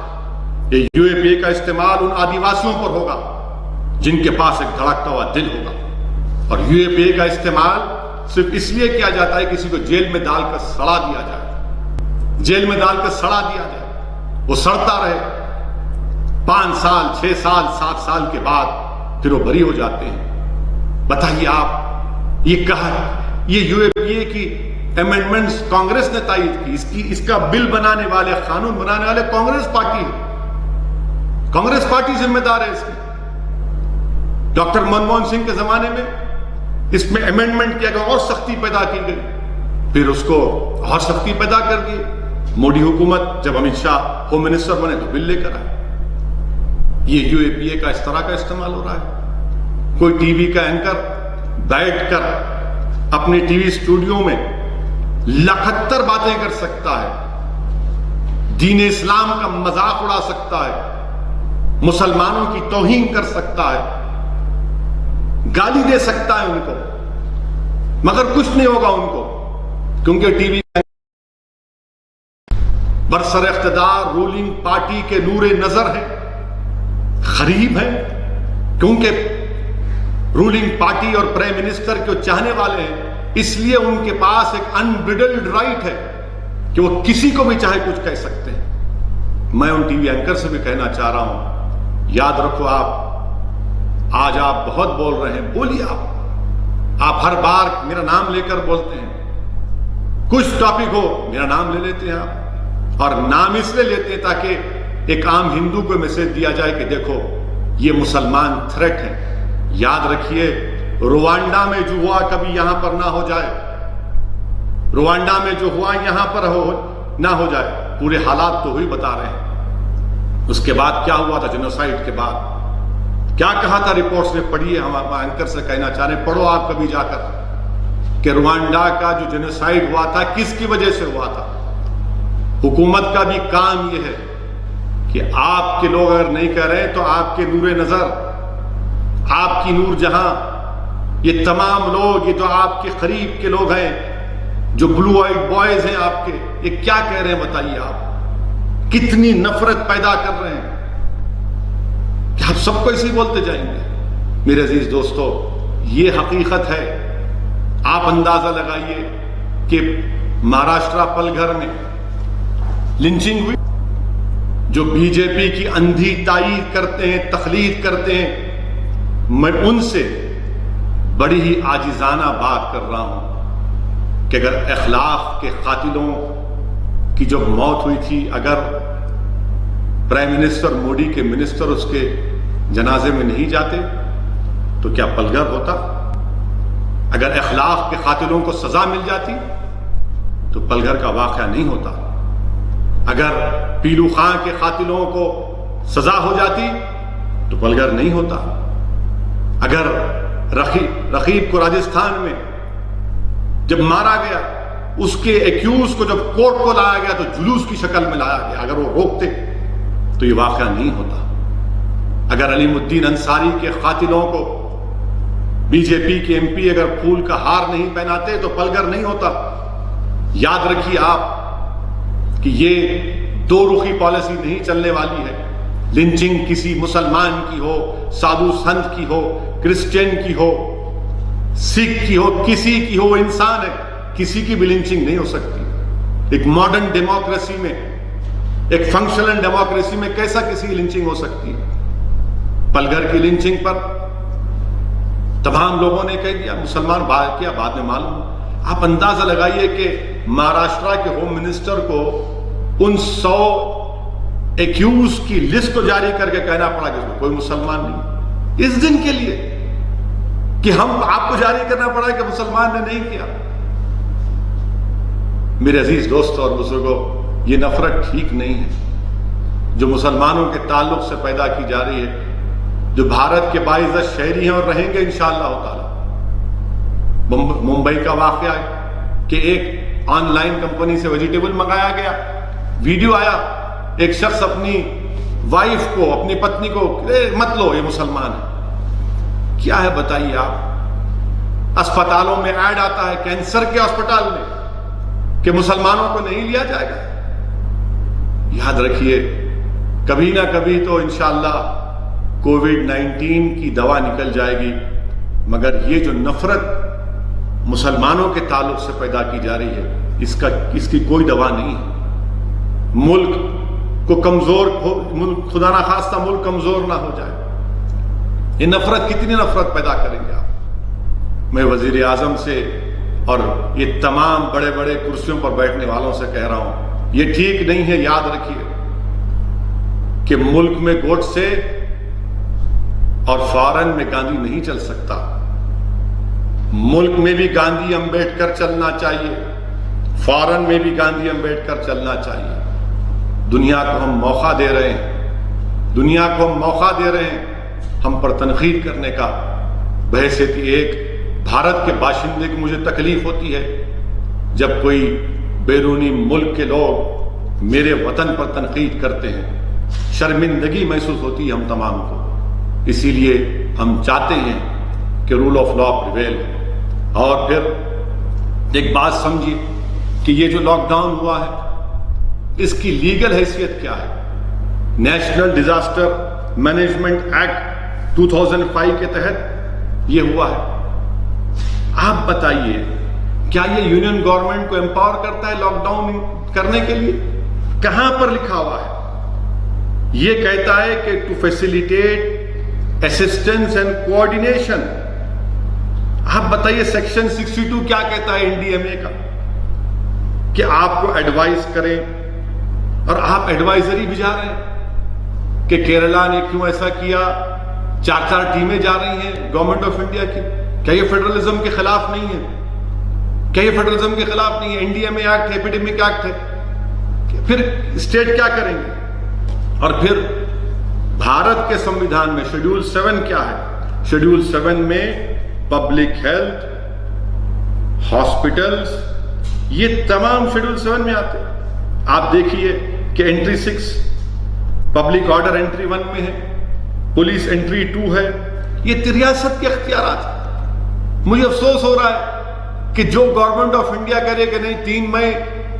یہ UAPA کا استعمال ان آدیواسیوں پر ہوگا جن کے پاس ایک دھڑکتا ہوا دل ہوگا، اور UAPA کا استعمال صرف اس لیے کیا جاتا ہے کسی کو جیل میں ڈال کر سڑا دیا جائے، جیل میں ڈال کر سڑا دیا جائے، وہ سڑتا رہے 5 سال 6 سال 7 سال کے بعد پھر وہ بری ہو جاتے ہیں۔ بتائیے آپ، یہ کہا یہ UAPA کی امینڈمنٹس کانگریس نے تائید کی، اس کا بل بنانے والے، قانون بنانے والے کانگریس پارٹی ہے، کانگریس پارٹی ذمہ دار ہے اس کی۔ ڈاکٹر منموہن سنگھ کے زمانے میں اس میں امینڈمنٹ کیا گیا اور سختی پیدا کی گئی، پھر اس کو اور سختی پیدا کر دی۔ موڈی حکومت جب امت شاہ ہوم منسٹر بنے تو بل لے کر آئے۔ یہ UAPA کا اس طرح کا استعمال ہو رہا ہے۔ کوئی ٹی وی کا اینکر بیٹھ کر اپنے ٹی وی اسٹوڈیو میں 71 باتیں کر سکتا ہے، دین اسلام کا مذاق اڑا سکتا ہے، مسلمانوں کی توہین کر سکتا ہے، گالی دے سکتا ہے ان کو، مگر کچھ نہیں ہوگا ان کو، کیونکہ ٹی وی برسر اقتدار رولنگ پارٹی کے نور نظر ہے، غریب ہے، کیونکہ رولنگ پارٹی اور پرائم منسٹر کے چاہنے والے ہیں، اس لیے ان کے پاس ایک انبریڈلڈ رائٹ ہے کہ وہ کسی کو بھی چاہے کچھ کہہ سکتے ہیں۔ میں ان ٹی وی اینکر سے بھی کہنا چاہ رہا ہوں، یاد رکھو آج آپ بہت بول رہے ہیں، بولیے آپ ہر بار میرا نام لے کر بولتے ہیں، کچھ ٹاپک ہو میرا نام لے لیتے ہیں آپ، اور نام اس لیے لیتے ہیں تاکہ ایک عام ہندو کو میسج دیا جائے کہ دیکھو یہ مسلمان تھریٹ ہے۔ یاد رکھیے روانڈا میں جو ہوا کبھی یہاں پر نہ ہو جائے، روانڈا میں جو ہوا یہاں پر نہ ہو جائے، پورے حالات تو وہی بتا رہے ہیں۔ اس کے بعد کیا ہوا تھا جینوسائیڈ کے بعد، کیا کہا تھا رپورٹس میں، پڑھیے، ہم اینکر سے کہنا چاہ رہے ہیں پڑھو آپ کبھی جا کر کہ روانڈا کا جو جینوسائیڈ ہوا تھا کس کی وجہ سے ہوا تھا۔ حکومت کا بھی کام یہ ہے کہ آپ کے لوگ اگر نہیں کہہ رہے تو آپ کے نور نظر، آپ کی نور جہاں، یہ تمام لوگ، یہ جو آپ کے قریب کے لوگ ہیں، جو بلو آئیڈ بوائز ہیں آپ کے، یہ کیا کہہ رہے ہیں بتائیے، آپ کتنی نفرت پیدا کر رہے ہیں کہ آپ سب کو اسی بولتے جائیں گے۔ میرے عزیز دوستو، یہ حقیقت ہے۔ آپ اندازہ لگائیے کہ مہاراشٹرا پلگھر میں لنچنگ ہوئی، جو بی جے پی کی اندھی تائید کرتے ہیں، تقلید کرتے ہیں، میں ان سے بڑی ہی عاجزانہ بات کر رہا ہوں کہ اگر اخلاق کے قاتلوں کی جو موت ہوئی تھی، اگر پرائم منسٹر مودی کے منسٹر اس کے جنازے میں نہیں جاتے تو کیا پلگھر ہوتا؟ اگر اخلاق کے قاتلوں کو سزا مل جاتی تو پلگھر کا واقعہ نہیں ہوتا۔ اگر پیلو خان کے قاتلوں کو سزا ہو جاتی تو پلگھر نہیں ہوتا۔ اگر رقیب کو راجستھان میں جب مارا گیا، اس کے ایکیوز کو جب کورٹ کو لایا گیا تو جلوس کی شکل میں لایا گیا، اگر وہ روکتے تو یہ واقعہ نہیں ہوتا۔ اگر علیم الدین انصاری کے قاتلوں کو بی جے پی کے ایم پی اگر پھول کا ہار نہیں پہناتے تو پلگھر نہیں ہوتا۔ یاد رکھیے آپ کہ یہ دو رخی پالیسی نہیں چلنے والی ہے۔ لنچنگ کسی مسلمان کی ہو، سادھو سنت کی ہو، کرسچین کی ہو، سکھ کی ہو، کسی کی ہو، انسان ہے، کسی کی بھی لنچنگ نہیں ہو سکتی۔ ایک ماڈرن ڈیموکریسی میں، ایک فنکشنل ڈیموکریسی میں کیسا کسی کی لنچنگ ہو سکتی ہے؟ پلگھر کی لنچنگ پر تمام لوگوں نے کہہ دیا مسلمان باہر کیا، بعد میں معلوم۔ آپ اندازہ لگائیے کہ مہاراشٹرا کے ہوم منسٹر کو ان 100 ایکیوز کی لسٹ کو جاری کر کے کہنا پڑا کہ اس میں کوئی مسلمان نہیں، اس دن کے لیے کہ ہم آپ کو جاری کرنا پڑا کہ مسلمان نے نہیں کیا۔ میرے عزیز دوستوں اور بزرگوں، یہ نفرت ٹھیک نہیں ہے جو مسلمانوں کے تعلق سے پیدا کی جا رہی ہے، جو بھارت کے باعزت شہری ہیں اور رہیں گے انشاءاللہ تعالی۔ ممبئی کا واقعہ ہے کہ ایک آن لائن کمپنی سے ویجیٹیبل منگایا گیا، ویڈیو آیا، ایک شخص اپنی وائف کو، اپنی پتنی کو مت لو یہ مسلمان ہے۔ کیا ہے بتائیے آپ؟ اسپتالوں میں ایڈ آتا ہے کینسر کے ہسپتال میں کہ مسلمانوں کو نہیں لیا جائے گا۔ یاد رکھیے کبھی نہ کبھی تو انشاءاللہ کووڈ-19 کی دوا نکل جائے گی، مگر یہ جو نفرت مسلمانوں کے تعلق سے پیدا کی جا رہی ہے، اس کی کوئی دوا نہیں ہے۔ ملک کو کمزور، خدا نہ خواستہ ملک کمزور نہ ہو جائے۔ یہ نفرت کتنی نفرت پیدا کریں گے آپ؟ میں وزیر اعظم سے اور یہ تمام بڑے بڑے کرسیوں پر بیٹھنے والوں سے کہہ رہا ہوں، یہ ٹھیک نہیں ہے۔ یاد رکھیے کہ ملک میں گوڈ سے اور فارن میں گاندھی نہیں چل سکتا۔ ملک میں بھی گاندھی امبیڈکر چلنا چاہیے، فارن میں بھی گاندھی امبیڈکر چلنا چاہیے۔ دنیا کو ہم موقع دے رہے ہیں، دنیا کو ہم موقع دے رہے ہیں ہم پر تنقید کرنے کا، بحیثیت ایک بھارت کے باشندے کی مجھے تکلیف ہوتی ہے جب کوئی بیرونی ملک کے لوگ میرے وطن پر تنقید کرتے ہیں، شرمندگی محسوس ہوتی ہے ہم تمام کو۔ اسی لیے ہم چاہتے ہیں کہ رول آف لا پریویل ہو۔ اور پھر ایک بات سمجھیے کہ یہ جو لاک ڈاؤن ہوا ہے اس کی لیگل حیثیت کیا ہے؟ نیشنل ڈیزاسٹر مینجمنٹ ایکٹ 2005 کے تحت یہ ہوا ہے۔ آپ بتائیے کیا یہ یونین گورنمنٹ کو امپاور کرتا ہے لاک ڈاؤن کرنے کے لیے؟ کہاں پر لکھا ہوا ہے؟ یہ کہتا ہے کہ to facilitate assistance and coordination. آپ بتائیے سیکشن 62 کیا کہتا ہے NDMA کا؟ کہ آپ کو ایڈوائز کریں، اور آپ ایڈوائزری بھی جا رہے ہیں کہ کیرلا نے کیوں ایسا کیا، 4 ٹیمیں جا رہی ہیں گورنمنٹ آف انڈیا کی۔ کیا یہ فیڈرلزم کے خلاف نہیں ہے؟ کیا یہ فیڈرلزم کے خلاف نہیں ہے؟ NDMA ایکٹ ہے، ایپیڈیمک ایکٹ ہے۔ پھر اسٹیٹ کیا کریں گے؟ اور پھر بھارت کے سمویدھان میں شیڈول 7 کیا ہے؟ شیڈول 7 میں پبلک ہیلتھ، ہاسپٹلز، یہ تمام شیڈول 7 میں آتے ہیں۔ آپ دیکھیے کہ انٹری 6 پبلک آرڈر انٹری 1 میں ہے، پولیس انٹری 2 ہے۔ یہ ریاست کے اختیارات ہیں۔ مجھے افسوس ہو رہا ہے کہ جو گورنمنٹ آف انڈیا کرے کہ نہیں 3 مئی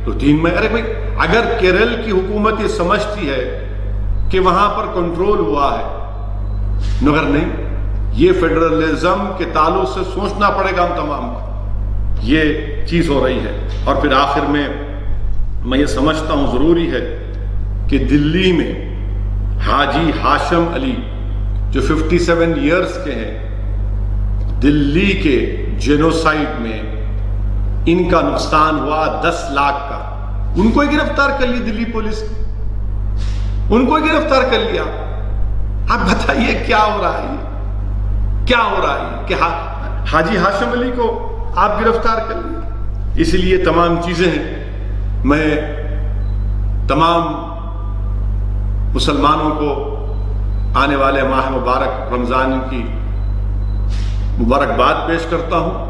تو 3 مئی، ارے بھائی اگر کیرل کی حکومت یہ سمجھتی ہے کہ وہاں پر کنٹرول ہوا ہے، مگر نہیں، یہ فیڈرلزم کے تعلق سے سوچنا پڑے گا ہم تمام کو، یہ چیز ہو رہی ہے۔ اور پھر آخر میں یہ سمجھتا ہوں ضروری ہے کہ دلی میں حاجی ہاشم علی جو 57 ایئرز کے ہیں، دلی کے جینوسائیڈ میں ان کا نقصان ہوا 10 لاکھ کا، ان کو ہی گرفتار کر لی دلی پولیس نے، ان کو ہی گرفتار کر لیا۔ آپ بتائیے کیا ہو رہا ہے؟ کیا ہو رہا ہے کہ حاجی ہاشم علی کو آپ گرفتار کر لیے؟ اس لیے تمام چیزیں ہیں۔ میں تمام مسلمانوں کو آنے والے ماہ مبارک رمضان کی مبارکباد پیش کرتا ہوں،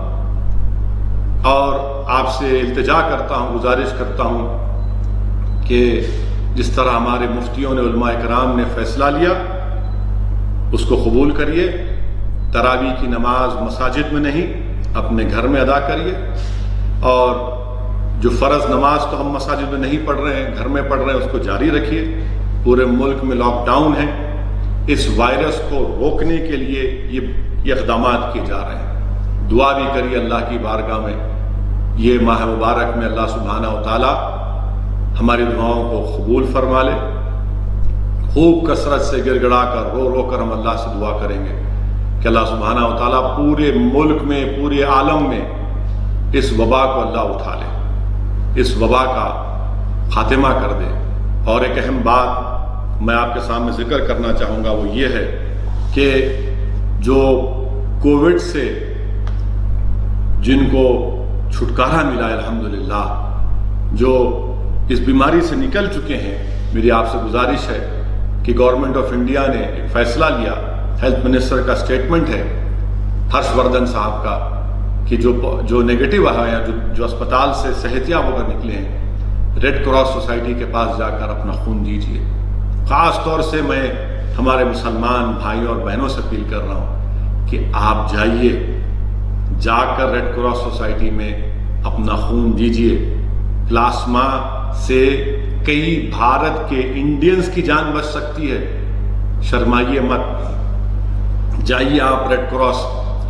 اور آپ سے التجا کرتا ہوں، گزارش کرتا ہوں کہ جس طرح ہمارے مفتیوں نے، علماء کرام نے فیصلہ لیا اس کو قبول کریے۔ تراویح کی نماز مساجد میں نہیں، اپنے گھر میں ادا کریے، اور جو فرض نماز تو ہم مساجد میں نہیں پڑھ رہے ہیں، گھر میں پڑھ رہے ہیں، اس کو جاری رکھیے۔ پورے ملک میں لاک ڈاؤن ہے، اس وائرس کو روکنے کے لیے یہ اقدامات کیے جا رہے ہیں۔ دعا بھی کریے اللہ کی بارگاہ میں، یہ ماہ مبارک میں اللہ سبحانہ و تعالی ہماری دعاؤں کو قبول فرما لے۔ خوب کثرت سے گڑ گڑا کر، رو رو کر ہم اللہ سے دعا کریں گے کہ اللہ سبحانہ و تعالیٰ پورے ملک میں، پورے عالم میں اس وبا کو اللہ اٹھا لے، اس وبا کا خاتمہ کر دے۔ اور ایک اہم بات میں آپ کے سامنے ذکر کرنا چاہوں گا، وہ یہ ہے کہ جو کووڈ سے جن کو چھٹکارا ملا ہے الحمدللہ، جو اس بیماری سے نکل چکے ہیں، میری آپ سے گزارش ہے کہ گورنمنٹ آف انڈیا نے ایک فیصلہ لیا، ہیلتھ منسٹر کا سٹیٹمنٹ ہے ہرش وردھن صاحب کا، کہ جو نیگیٹو ہے یا جو اسپتال سے صحت یاب ہو کر نکلے ہیں، ریڈ کراس سوسائٹی کے پاس جا کر اپنا خون دیجیے۔ خاص طور سے میں ہمارے مسلمان بھائیوں اور بہنوں سے اپیل کر رہا ہوں کہ آپ جائیے، جا کر ریڈ کراس سوسائٹی میں اپنا خون دیجیے۔ پلاسما سے کئی بھارت کے انڈینز کی جان بچ سکتی ہے، شرمائیے مت، جائیے آپ ریڈ کراس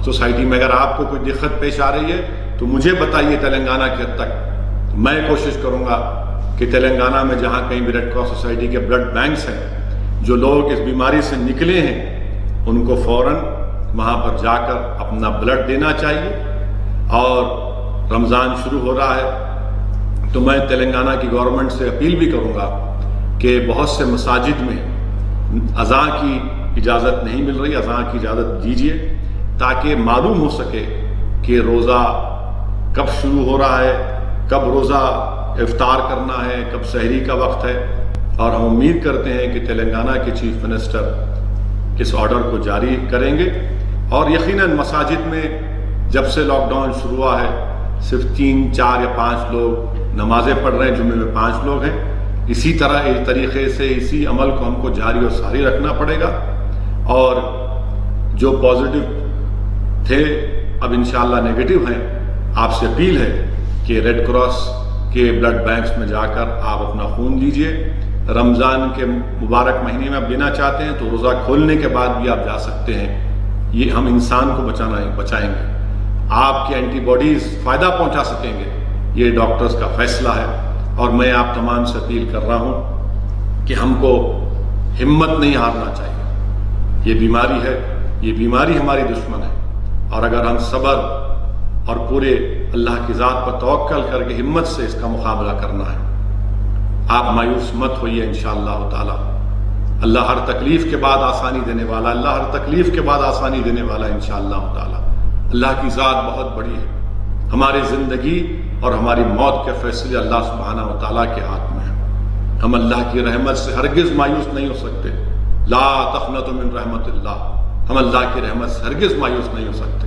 سوسائٹی میں۔ اگر آپ کو کوئی دقت پیش آ رہی ہے تو مجھے بتائیے تلنگانہ کے حد تک، میں کوشش کروں گا کہ تلنگانہ میں جہاں کہیں بھی ریڈ کراس سوسائٹی کے بلڈ بینکس ہیں، جو لوگ اس بیماری سے نکلے ہیں ان کو فوراً وہاں پر جا کر اپنا بلڈ دینا چاہیے۔ اور رمضان شروع ہو رہا ہے تو میں تلنگانہ کی گورنمنٹ سے اپیل بھی کروں گا کہ بہت سے مساجد میں اذان کی اجازت نہیں مل رہی، اذان کی اجازت دیجیے تاکہ معلوم ہو سکے کہ روزہ کب شروع ہو رہا ہے، کب روزہ افطار کرنا ہے، کب سحری کا وقت ہے۔ اور ہم امید کرتے ہیں کہ تلنگانہ کے چیف منسٹر اس آرڈر کو جاری کریں گے اور یقیناً مساجد میں جب سے لاک ڈاؤن شروع ہوا ہے صرف 3, 4 یا 5 لوگ نمازیں پڑھ رہے ہیں، جمعے میں 5 لوگ ہیں. اسی طرح اس طریقے سے اسی عمل کو ہم کو جاری اور ساری رکھنا پڑے گا. اور جو پازیٹیو تھے اب انشاءاللہ نیگیٹو ہیں، آپ سے اپیل ہے کہ ریڈ کراس کے بلڈ بینکس میں جا کر آپ اپنا خون دیجئے. رمضان کے مبارک مہینے میں آپ دینا چاہتے ہیں تو روزہ کھولنے کے بعد بھی آپ جا سکتے ہیں. یہ ہم انسان کو بچائیں گے. آپ کی اینٹی باڈیز فائدہ پہنچا سکیں گے. یہ ڈاکٹرز کا فیصلہ ہے. اور میں آپ تمام سے اپیل کر رہا ہوں کہ ہم کو ہمت نہیں ہارنا چاہیے. یہ بیماری ہے، یہ بیماری ہماری دشمن ہے، اور اگر ہم صبر اور پورے اللہ کی ذات پر توکل کر کے ہمت سے اس کا مقابلہ کرنا ہے. آپ مایوس مت ہوئیے انشاءاللہ تعالی. اللہ ہر تکلیف کے بعد آسانی دینے والا، اللہ ہر تکلیف کے بعد آسانی دینے والا انشاءاللہ تعالی. اللہ کی ذات بہت بڑی ہے. ہماری زندگی اور ہماری موت کے فیصلے اللہ سبحانہ و تعالیٰ کے ہاتھ میں ہیں. ہم اللہ کی رحمت سے ہرگز مایوس نہیں ہو سکتے. لا تقنطوا من رحمت اللہ. ہم اللہ کی رحمت سے ہرگز مایوس نہیں ہو سکتے،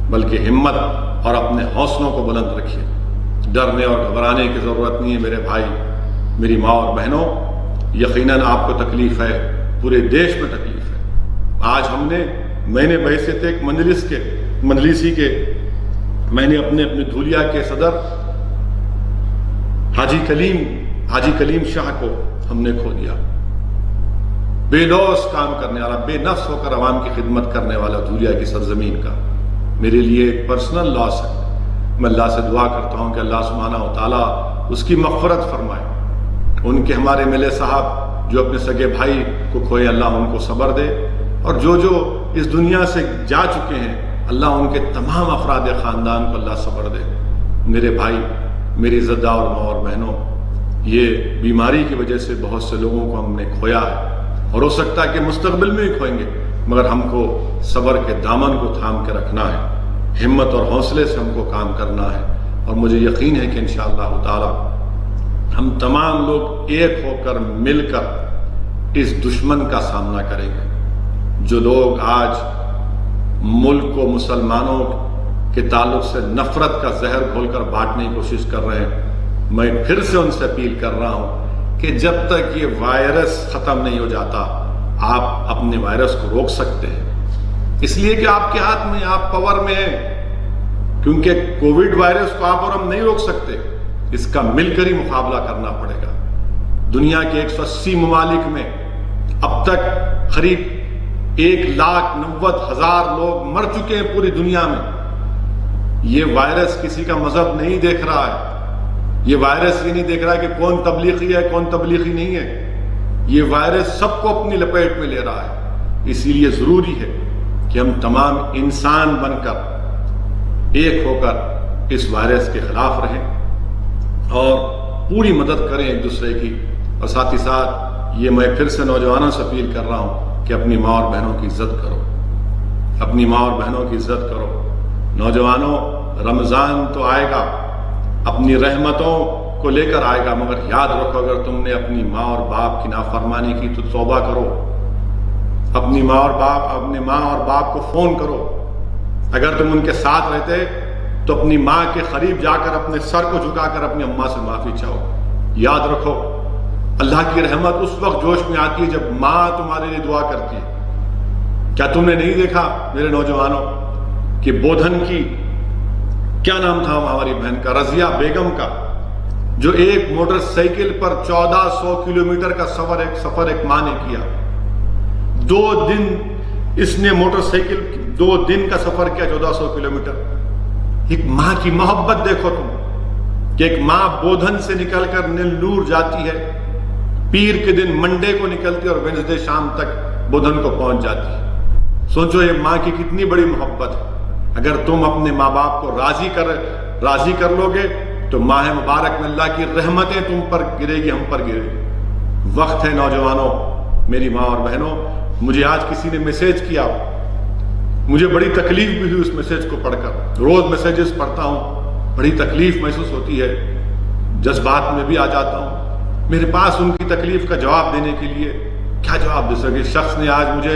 بلکہ ہمت اور اپنے حوصلوں کو بلند رکھیے. ڈرنے اور گھبرانے کی ضرورت نہیں ہے میرے بھائی، میری ماں اور بہنوں. یقیناً آپ کو تکلیف ہے، پورے دیش میں تکلیف ہے. آج میں نے بحیثیت ایک مجلسی کے میں نے اپنے دھولیا کے صدر حاجی کلیم شاہ کو ہم نے کھو دیا. بے لوث کام کرنے والا، بے نفس ہو کر عوام کی خدمت کرنے والا دھولیا کی سرزمین کا میرے لیے ایک پرسنل لاس ہے. میں اللہ سے دعا کرتا ہوں کہ اللہ سبحانہ و تعالیٰ اس کی مغفرت فرمائے. ان کے ہمارے ملے صاحب جو اپنے سگے بھائی کو کھوئے، اللہ ان کو صبر دے. اور جو اس دنیا سے جا چکے ہیں، اللہ ان کے تمام افراد خاندان کو اللہ صبر دے. میرے بھائی، میری عزت دار ماں اور بہنوں، یہ بیماری کی وجہ سے بہت سے لوگوں کو ہم نے کھویا ہے، اور ہو سکتا ہے کہ مستقبل میں بھی کھوئیں گے، مگر ہم کو صبر کے دامن کو تھام کے رکھنا ہے. ہمت اور حوصلے سے ہم کو کام کرنا ہے. اور مجھے یقین ہے کہ انشاءاللہ تعالی ہم تمام لوگ ایک ہو کر مل کر اس دشمن کا سامنا کریں گے. جو لوگ آج ملک کو مسلمانوں کے تعلق سے نفرت کا زہر گھول کر بانٹنے کی کوشش کر رہے ہیں، میں پھر سے ان سے اپیل کر رہا ہوں کہ جب تک یہ وائرس ختم نہیں ہو جاتا، آپ اپنے وائرس کو روک سکتے ہیں. اس لیے کہ آپ کے ہاتھ میں، آپ پاور میں ہیں. کیونکہ کووڈ وائرس کو آپ اور ہم نہیں روک سکتے، اس کا مل کر ہی مقابلہ کرنا پڑے گا. دنیا کے 180 ممالک میں اب تک قریب 1,90,000 لوگ مر چکے ہیں پوری دنیا میں. یہ وائرس کسی کا مذہب نہیں دیکھ رہا ہے. یہ وائرس یہ نہیں دیکھ رہا ہے کہ کون تبلیغی ہے، کون تبلیغی نہیں ہے. یہ وائرس سب کو اپنی لپیٹ میں لے رہا ہے. اسی لیے ضروری ہے کہ ہم تمام انسان بن کر ایک ہو کر اس وائرس کے خلاف رہیں اور پوری مدد کریں ایک دوسرے کی. اور ساتھ ہی ساتھ یہ میں پھر سے نوجوانوں سے اپیل کر رہا ہوں کہ اپنی ماں اور بہنوں کی عزت کرو. اپنی ماں اور بہنوں کی عزت کرو. نوجوانوں، رمضان تو آئے گا، اپنی رحمتوں کو لے کر آئے گا، مگر یاد رکھو اگر تم نے اپنی ماں اور باپ کی نافرمانی کی تو توبہ کرو. اپنی ماں اور باپ کو فون کرو. اگر تم ان کے ساتھ رہتے تو اپنی ماں کے قریب جا کر اپنے سر کو جھکا کر اپنی اماں سے معافی چاہو. یاد رکھو اللہ کی رحمت اس وقت جوش میں آتی ہے جب ماں تمہارے لیے دعا کرتی ہے. کیا تم نے نہیں دیکھا میرے نوجوانوں کہ بودھن کی کیا نام تھا ہماری بہن کا، رضیہ بیگم کا، جو ایک موٹر سائیکل پر 1400 کلومیٹر کا سفر ایک ماں نے کیا. 2 دن اس نے موٹر سائیکل 2 دن کا سفر کیا، 1400 کلومیٹر. ایک ماں کی محبت دیکھو تم کہ ایک ماں بودھن سے نکل کر نیلور جاتی ہے، پیر کے دن منڈے کو نکلتی اور وینسڈے شام تک بودھن کو پہنچ جاتی ہے. سوچو یہ ماں کی کتنی بڑی محبت ہے. اگر تم اپنے ماں باپ کو راضی کر لو گے تو ماہ مبارک میں اللہ کی رحمتیں تم پر گرے گی، ہم پر گرے گی. وقت ہے نوجوانوں، میری ماں اور بہنوں. مجھے آج کسی نے میسیج کیا، مجھے بڑی تکلیف بھی ہوئی اس میسیج کو پڑھ کر. روز میسیجز پڑھتا ہوں، بڑی تکلیف محسوس ہوتی ہے، جذبات میں بھی آ جاتا ہوں. میرے پاس ان کی تکلیف کا جواب دینے کے لیے کیا جواب دے سکے. شخص نے آج مجھے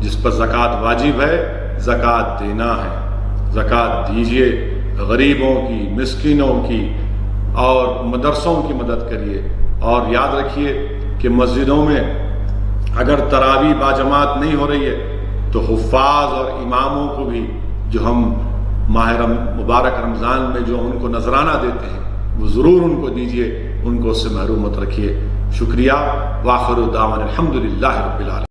جس پر زکوٰۃ واجب ہے زکوٰۃ دینا ہے. زکوٰۃ دیجیے، غریبوں کی، مسکینوں کی اور مدرسوں کی مدد کریے. اور یاد رکھیے کہ مسجدوں میں اگر تراویح باجماعت نہیں ہو رہی ہے تو حفاظ اور اماموں کو بھی جو ہم ماہ مبارک رمضان میں جو ان کو نذرانہ دیتے ہیں وہ ضرور ان کو دیجیے، ان کو اس سے محروم مت رکھیے. شکریہ. وآخر دعوانا الحمدللہ رب العالمین.